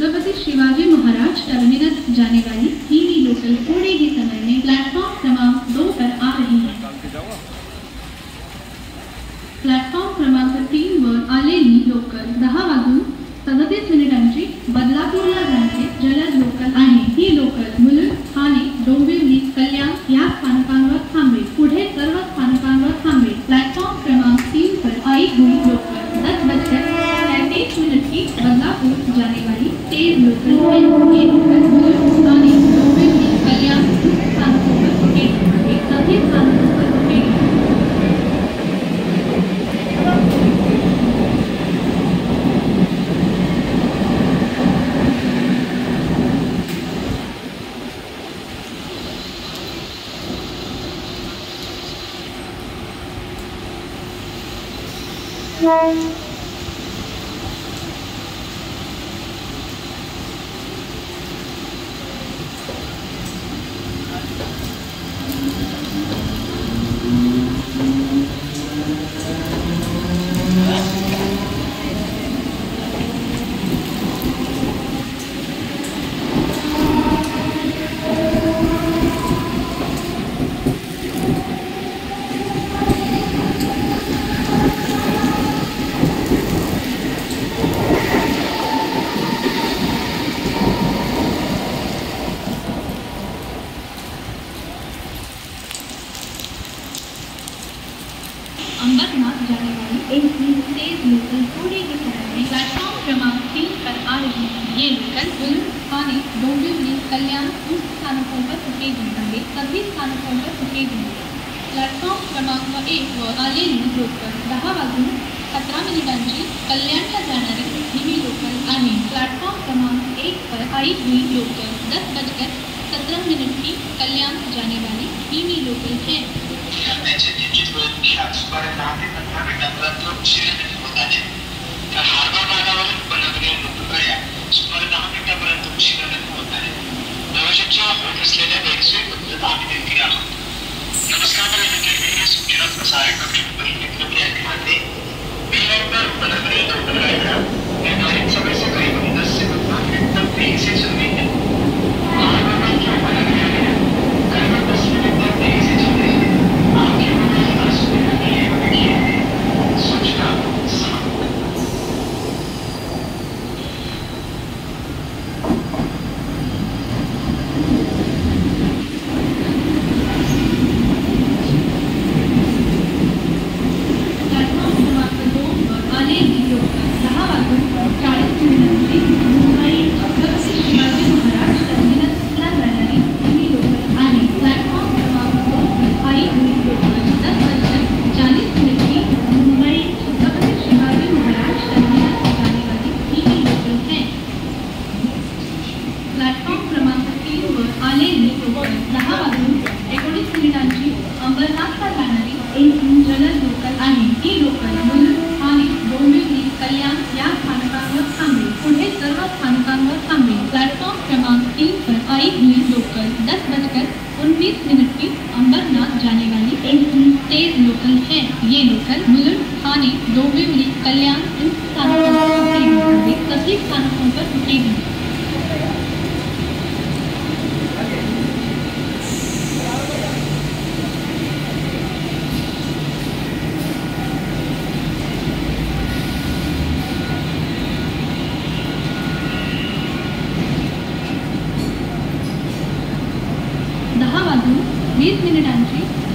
Chhatrapati Shivaji Maharaj terminus जाने वाली TV local थोड़े ही समय में प्लेटफॉर्म क्रमांक 2 पर आ रही है। प्लॅटफॉर्म क्रमांक 3 वर आलेली लोकल 10:37 बदलापूरला जाणारी जलद लोकल आहे। ही लोकल मुलुंड, ठाणे, डोंबिवली, कल्याण या स्थानकांवर थांबेल। पुढे सर्व स्थानकांवर थांबेल। प्लॅटफॉर्म क्रमांक 3 पर आई हुई लोकल 10:33 की बदलापुर जाने वाली तेज लोकल है। ये लोकल मुलुंड, ठाणे, डोंबिवली, कल्याण स्थानकों पर रुकेगी। सभी स्थानकों पर रुकेगी। अंबरनाथ जाने वाली एक तेज लोकल थोड़े ही समय में प्लेटफॉर्म क्रमांक 3 पर आ रही है। ये लोकल मुलुंड, ठाणे, डोंबिवली, कल्याण उन स्थानकों पर रुकेगी। सभी स्थानकों पर रुकेगी। प्लॅटफॉर्म क्रमांक 1 वर आलेली लोकल 10:17 कल्याणला जाणारी ही लोकल आहे। प्लॅटफॉर्म क्रमांक 1 पर आई हुई लोकल 10:17 की कल्याण जाने वाली ही लोकल है। हार्बर मार्गावरून बनवलेल्या लोकगाड्या सुमारे 10 मिनिटांपर्यंत उशिराने होत आहेत। प्रवाशांच्या होत असलेल्या गैरसोयी बद्दल आम्ही देखील आहोत। नमस्कार, या सूचना प्रसारित करण्यामध्ये बेलंगर बनवलेल्या लोकगाड्या निर्धारित समय से करीब 10 से 15 मिनट तक तेजी से चल रही है। हार्बर मार्ग की बनवलेल्या करीब 10 मिनट तक तेजी से चल रही है। आपके सूचना अंबरनाथला जाणारी एक जलद लोकल आहे। ही लोकल मुलुंड, ठाणे, डोंबिवली, कल्याण या स्थानकांवर थांबेल। पुढे सर्व स्थानकांवर थांबेल। प्लॅटफॉर्म क्रमांक 3 पर आई हुई लोकल 10:19 की अंबरनाथ जाने वाली एक तेज लोकल है। ये लोकल मुलुंड, ठाणे, डोंबिवली, कल्याण इन स्थानकों पर रुकेगी। सभी स्थानकों पर रुकेगी।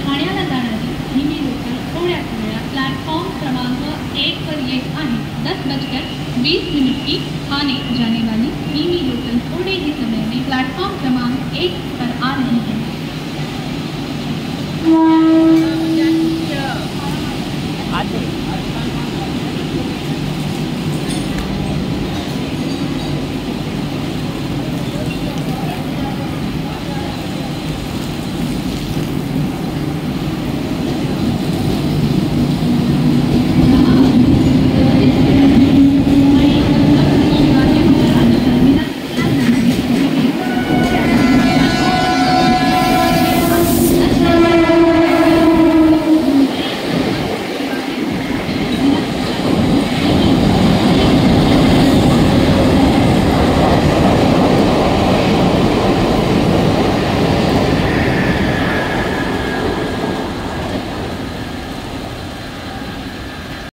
ठाण्याला जाणारी ही लोकल थोड्याच वेळात प्लॅटफॉर्म क्रमांक 1 पर येत आहे। 10:20 की ठाणे